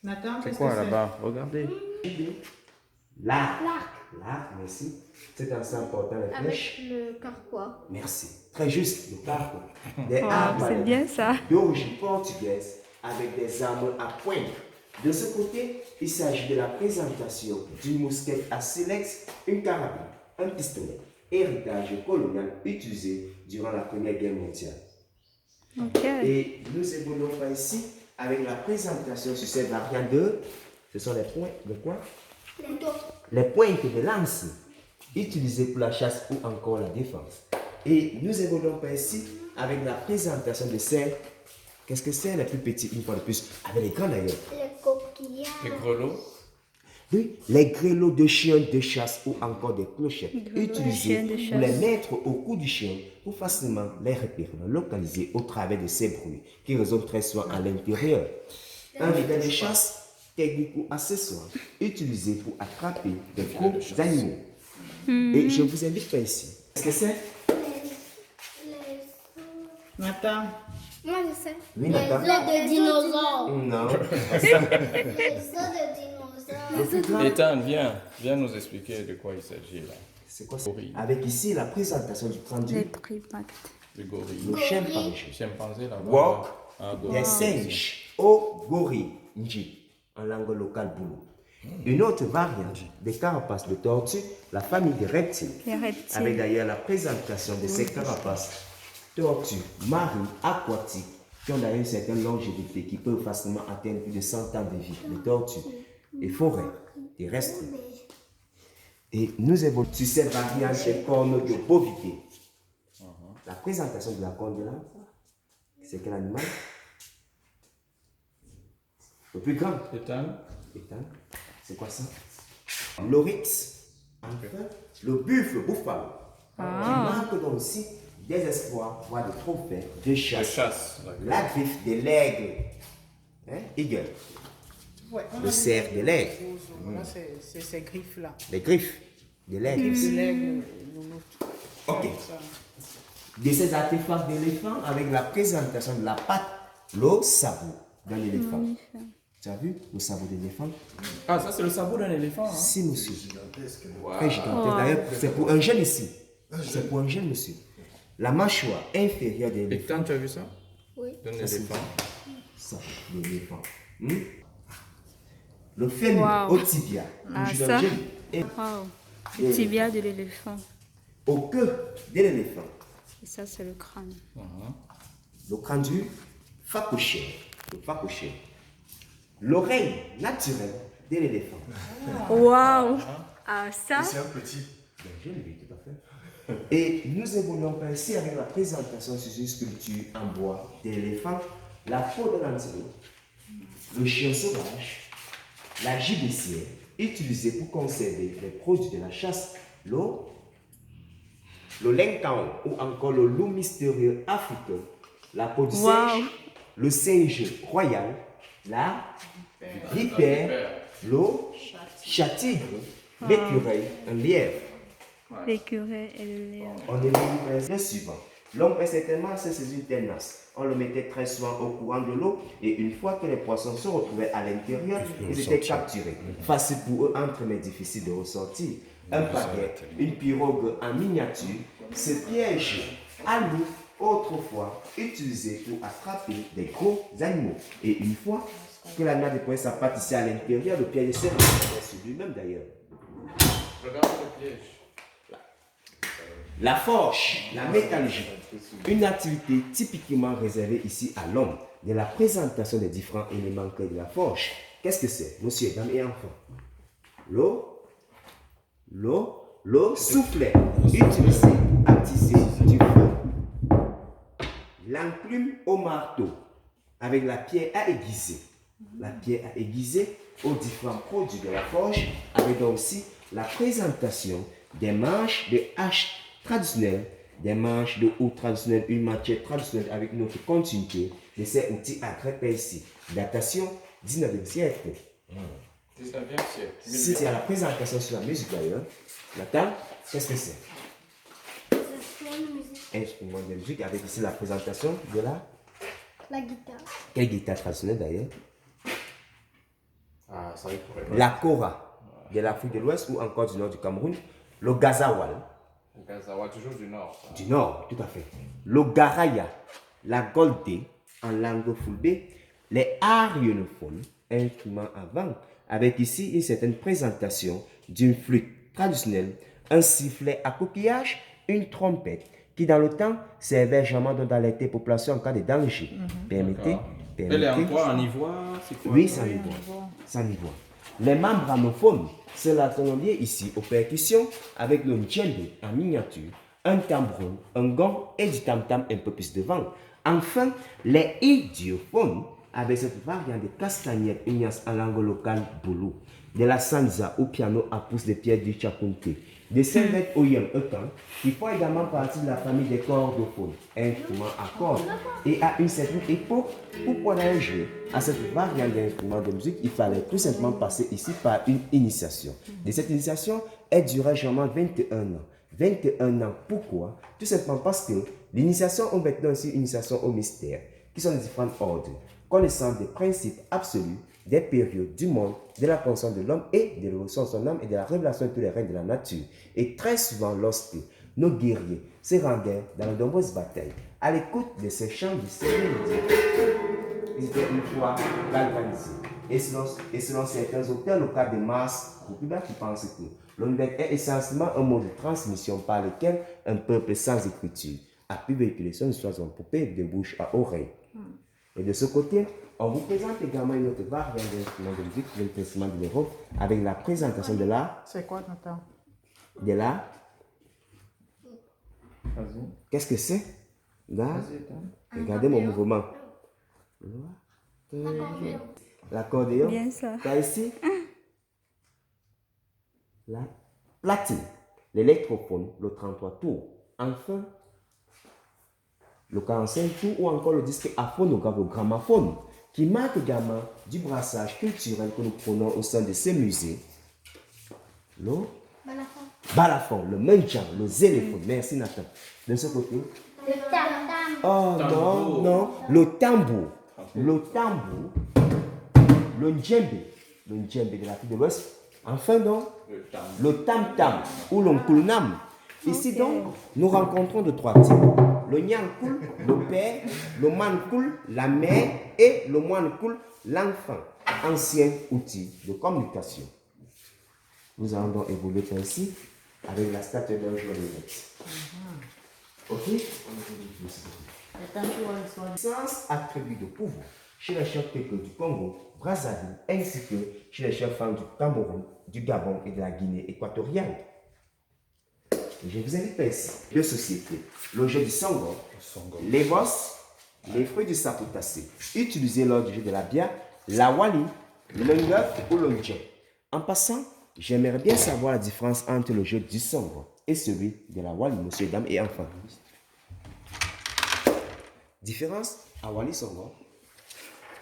Nathan, C'est qu'est-ce quoi que c'est? là-bas? Regardez. L'arc. L'arc, merci. C'est assez important, les flèches. Avec le carquois. Merci. Très juste, le carquois. Des Wow, armes c'est bien ça. d'origine portugaise avec des armes à pointe. De ce côté, il s'agit de la présentation d'une mousquet à silex, une carabine, un pistolet, héritage colonial utilisé durant la Première Guerre mondiale. Ok. Et nous évoluons pas ici avec la présentation sur ces variantes de, ce sont les points de quoi? Les pointes de lance utilisées pour la chasse ou encore la défense. Et nous évoluons pas ici avec la présentation de ces, qu'est-ce que c'est les plus petits une fois de plus, avec les grands d'ailleurs. Les coquillages. Les grelots. Oui, les grelots de chiens de chasse ou encore des clochettes Grelots de utilisés chiens de pour chasse. les mettre au cou du chien pour facilement les repérer, les localiser au travers de ces bruits qui résonnent très souvent à l'intérieur. Un gilet de chasse, technique ou accessoire utilisé pour attraper des gros animaux. Et je vous invite pas ici. Qu'est-ce que c'est? Nathan, Moi, je sais. Oui, Nathan. Les os de dinosaures. Non. Les os de dinosaures. Ethan, viens nous expliquer de quoi il s'agit là. C'est quoi ça? Gorille. Avec ici la présentation du Les traduit, primates. Le gorille. le chimpanzé. Chimpanzé là-bas. Walk, Ah, des gorille. singes au gorille, nji, en langue locale boulot. Une autre variante des carapaces de tortue, la famille des reptiles, Les reptiles. avec d'ailleurs la présentation de ces carapaces tortues marines aquatiques qui ont d'ailleurs une certaine longévité qui peuvent facilement atteindre plus de 100 ans de vie, les tortues et forêts terrestres. Et nous évoluons sur ces variantes des cornes de bovité. La présentation de la corne de l'âne, c'est quel animal? Le plus grand. Ethan. Ethan, c'est quoi ça? L'oryx, enfin, le buffle buffalo, qui marque donc aussi des espoirs, voire des trophées de La chasse. chasse. d'accord. La griffe de l'aigle, hein? Eagle, ouais, on le a cerf de l'aigle, Voilà, c'est ces griffes-là. les griffes de l'aigle. C'est l'aigle, nous. Ok. De ces artefacts d'éléphant avec la présentation de la patte, le sabot d'un éléphant. Tu as vu le sabot d'éléphant? Ah, ça c'est le sabot d'un éléphant. Hein? Si, monsieur. Wow. Très gigantesque. D'ailleurs, c'est pour un jeune ici. C'est pour un jeune monsieur. La mâchoire inférieure de l'éléphant. Ethan, tu as vu ça? Oui. D'un Ça, c'est éléphant. ça, l'éléphant. Le fémur Wow. au tibia. Ah, du ça. jeune. Et Wow. Le tibia de l'éléphant. au queue de l'éléphant. Et ça, c'est le crâne. Le crâne du phacochère. Le phacochère. L'oreille naturelle de l'éléphant. Wow. Ah, ça. C'est un petit. Bien, je l'ai vu, tout à fait. Et nous évoluons ainsi avec la présentation sur une sculpture en bois de l'éléphant, la peau de l'antilope, le chien sauvage, la gibecière, utilisée pour conserver les produits de la chasse, l'eau, le lenkao ou encore le loup mystérieux africain, la peau du Wow. singe, le singe royal, la vipère, le chat-tigre, l'écureuil, un lièvre. L'écureuil et le lion. On évolue le suivant. L'homme est certainement se saisir des nasses. On le mettait très souvent au courant de l'eau et une fois que les poissons se retrouvaient à l'intérieur, ils étaient capturés. Facile pour eux entre mais difficile de ressortir. Un paquet, une pirogue en miniature, ce piège à l'eau autrefois utilisé pour attraper des gros animaux. Et une fois que l'animal déploie sa patte ici à l'intérieur, le piège s'est retiré sur lui-même d'ailleurs. Regarde le piège. La forge, la métallurgie, une activité typiquement réservée ici à l'homme. De la présentation des différents éléments clés de la forge. Qu'est-ce que c'est, monsieur, dames et enfants? L'eau soufflet, utilisé pour attiser du feu. L'enclume au marteau, avec la pierre à aiguiser. La pierre à aiguiser aux différents produits de la forge, avec aussi la présentation des manches de hache traditionnelles, des manches de houe traditionnelles, une matière traditionnelle avec une autre continuité de ces outils à traiter ici. Datation 19e siècle. 19e siècle. Si c'est à la présentation sur la musique d'ailleurs, Nathan, qu'est-ce que c'est? Instrument de musique avec ici la présentation de la... La guitare. Quelle guitare traditionnelle d'ailleurs? ça y pourrait. la kora de l'Afrique de l'Ouest ou encore du nord du Cameroun, le gazawal Au Gazawa, toujours du nord. Ça. du nord, tout à fait, le garaya, la goldé en langue fulbé, les arionophones, instruments à vent, avec ici une certaine présentation d'une flûte traditionnelle, un sifflet à coquillage, une trompette, qui dans le temps servait généralement d'alerter population en cas de danger. Permettez, D'accord. Elle est en quoi? En ivoire? C'est quoi? oui, c'est en ivoire. C'est en ivoire. Les membranophones, c'est la lié ici aux percussions avec le djembé en miniature, un tambourin, un gong et du tam-tam un peu plus devant. Enfin, les idiophones avec cette variante de castagnette ignace en langue locale boulou, de la sanza au piano à pouce de pierre du chakunte, de Saint-Beth Oyem Ekan, qui font également partie de la famille des cordophones, instruments à cordes. Et à une certaine époque, pour pouvoir jouer à cette variante d'instruments de musique, il fallait tout simplement passer ici par une initiation. De cette initiation, elle durait généralement 21 ans. 21 ans, pourquoi? Tout simplement parce que l'initiation est maintenant aussi une initiation au mystère, qui sont de différents ordres, connaissant des principes absolus, des périodes du monde, de la conscience de l'homme et de l'évolution de son âme et de la révélation de tous les règnes de la nature. Et très souvent, lorsque nos guerriers se rendaient dans de nombreuses batailles, à l'écoute de ces chants du Seigneur, ils étaient une fois galvanisés. Et selon certains auteurs, le cas de Mars Koukuba qui pense que l'univers est essentiellement un mode de transmission par lequel un peuple sans écriture a pu véhiculer son histoire en poupée de bouche à oreille. Et de ce côté, on vous présente également une autre variante d'instruments de musique, l'instrument de l'Europe, avec la présentation de la... C'est quoi, Nathan? De la... Vas-y. Qu'est-ce que c'est? Là, Vas-y, attends. regardez mon mouvement. L'accordéon. Bien ça. T'as ici la platine, l'électrophone, le 33 tours. Enfin, le 45 tours ou encore le disque à phonographe, le gramophone, qui marque également du brassage culturel que nous prenons au sein de ces musées. Le balafon, le menjan, le zéléphone. Merci Nathan. De ce côté. Le tam-tam. Oh non, non. Le tambour. Le tambour. Le djembé. Le djembé de l'Afrique de l'Ouest. Enfin donc, le tam-tam ou l'onkulnam. Ici donc, nous rencontrons de trois types. Le nyankul, le père, le mankul, la mère et le moinkul, l'enfant. Ancien outil de communication. Nous allons donc évoluer ainsi avec la statue d'un jour de net. Ok? Sens attribut de pouvoir chez les chefs techniques du Congo, Brazzaville, ainsi que chez les chefs femmes du Cameroun, du Gabon et de la Guinée équatoriale. Je vous invite ici deux sociétés, le jeu du Songo, les bosses, les fruits du sapotacé, utilisés lors du jeu de la bière, la wali, le nguf ou le ndje. En passant, j'aimerais bien savoir la différence entre le jeu du Songo et celui de la wali, monsieur, dames et enfants. Différence à wali Songo.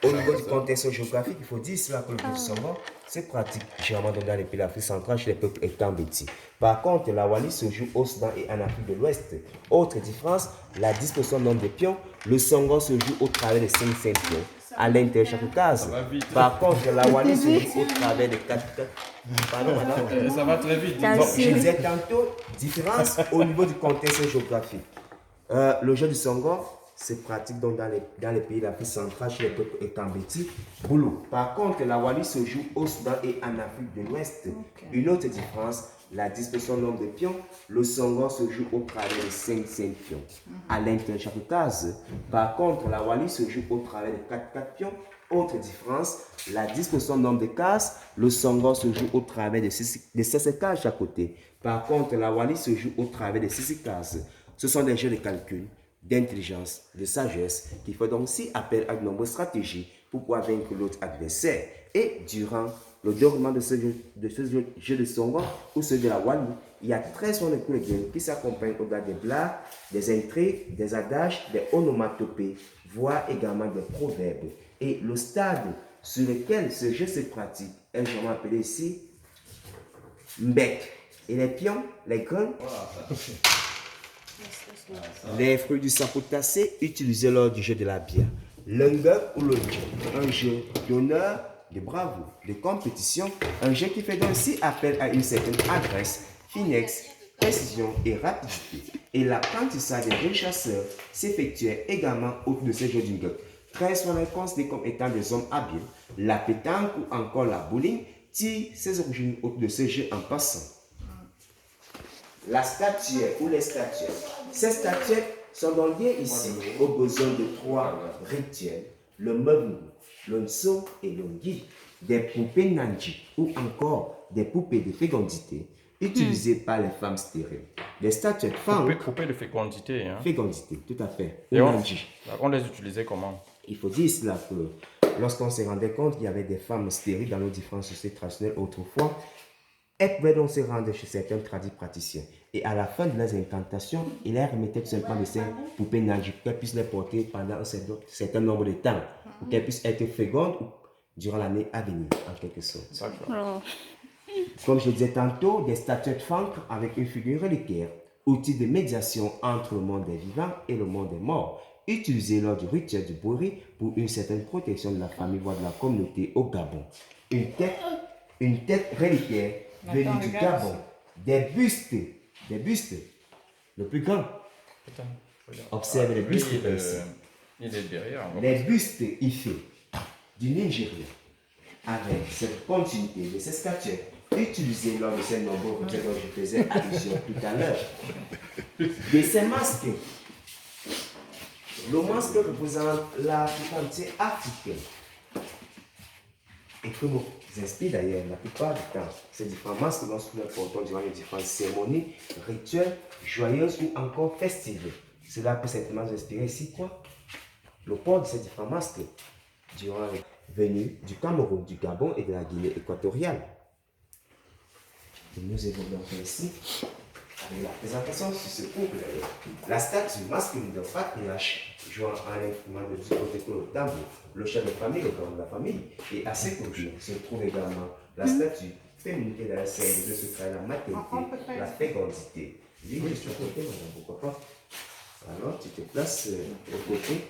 Au niveau du contexte géographique, il faut dire cela que le jeu du Songo se pratique généralement dans les pays d'Afrique centrale chez les peuples étambétis. Par contre, la wali se joue au Soudan et en Afrique de l'Ouest. Autre différence, la disposition du nombre de pions. Le Songo se joue au travers de 5 pions à l'intérieur de chaque case. Par contre, la wali se joue au travers de 4. Pardon, madame. Ça va très vite. Bon, je disais tantôt, différence au niveau du contexte géographique. Le jeu du Songo se pratique donc dans les pays d'Afrique centrale chez les peuples étambétis, boulou. Par contre, la wali se joue au Soudan et en Afrique de l'Ouest. Okay. Une autre différence, la disposition du nombre de pions. Le Songo se joue au travers de 5 pions à l'intérieur de chaque case. Par contre, la wali se joue au travers de 4 pions. Autre différence, la disposition du nombre de cases. Le Songo se joue au travers de 16 cases chaque côté. Par contre, la wali se joue au travers de 6 cases. Ce sont des jeux de calcul, d'intelligence, de sagesse, qui fait donc aussi appel à de nombreuses stratégies pour pouvoir vaincre l'autre adversaire. Et durant le déroulement de ce jeu de Songo ou celui de la wali, il y a très souvent des coups de gueule qui s'accompagnent au-delà des blagues, des intrigues, des adages, des onomatopées, voire également des proverbes. Et le stade sur lequel ce jeu se pratique est généralement appelé ici Mbek. Et les pions, les grains, les fruits du sapotacé utilisés lors du jeu de la bière. L'ungep ou le ndje, un jeu d'honneur, de bravoure, de compétition, un jeu qui fait donc aussi appel à une certaine adresse, finesse, précision et rapidité. Et l'apprentissage des jeunes chasseurs s'effectuait également autour de ces jeux d'une gueule. Très souvent considérés comme étant des hommes habiles, la pétanque ou encore la bowling tire ses origines autour de ce jeu en passant. La statuette ou les statuettes. Ces statuettes sont donc liées ici aux besoins de trois rituels, le mevou, l'onso et l'ongi, des poupées nanji ou encore des poupées de fécondité utilisées par les femmes stériles. Les statuettes femmes. Poupées de fécondité. Hein. Fécondité, tout à fait. Et on les utilisait comment? Il faut dire cela que lorsqu'on se rendait compte qu'il y avait des femmes stériles dans nos différentes sociétés traditionnelles autrefois, elles pouvaient donc se rendre chez certains praticiens. Et à la fin de leurs incantations, ils leur remettaient tout simplement de ces poupées nanji pour qu'elles puissent les porter pendant un certain nombre de temps, pour qu'elles puissent être fécondes durant l'année à venir, en quelque sorte. Oh. Comme je disais tantôt, des statuettes fancres avec une figure reliquaire, outil de médiation entre le monde des vivants et le monde des morts, utilisé lors du rituel du Bori pour une certaine protection de la famille, voire de la communauté au Gabon. Une tête reliquaire venue du Gabon, des bustes, le plus grand. Observez les bustes ici. Il est derrière. Les bustes Ifé du Nigeria, avec cette continuité de ces statuettes utilisées lors de ces nombreux rituels dont je faisais allusion tout à l'heure. De ces masques, le masque représente la fécondité africaine. Et que nous inspire d'ailleurs la plupart du temps, ces différents masques que nous portons durant les différentes cérémonies, rituels, joyeuses ou encore festives. Cela peut certainement nous inspirer ici quoi? Le port de ces différents masques durant les venues du Cameroun, du Gabon et de la Guinée équatoriale. Et nous évoluons ici avec la présentation sur ce couple. La statue masculine de patriarche jouant un instrument de côté que le tambour, le chef de famille, le grand de la famille. Et à ses côtés se trouve également la statue féminine et la scène de ce travail, la maternité, la fécondité. Lui, juste à côté, madame, pourquoi pas? Alors, tu te places au côté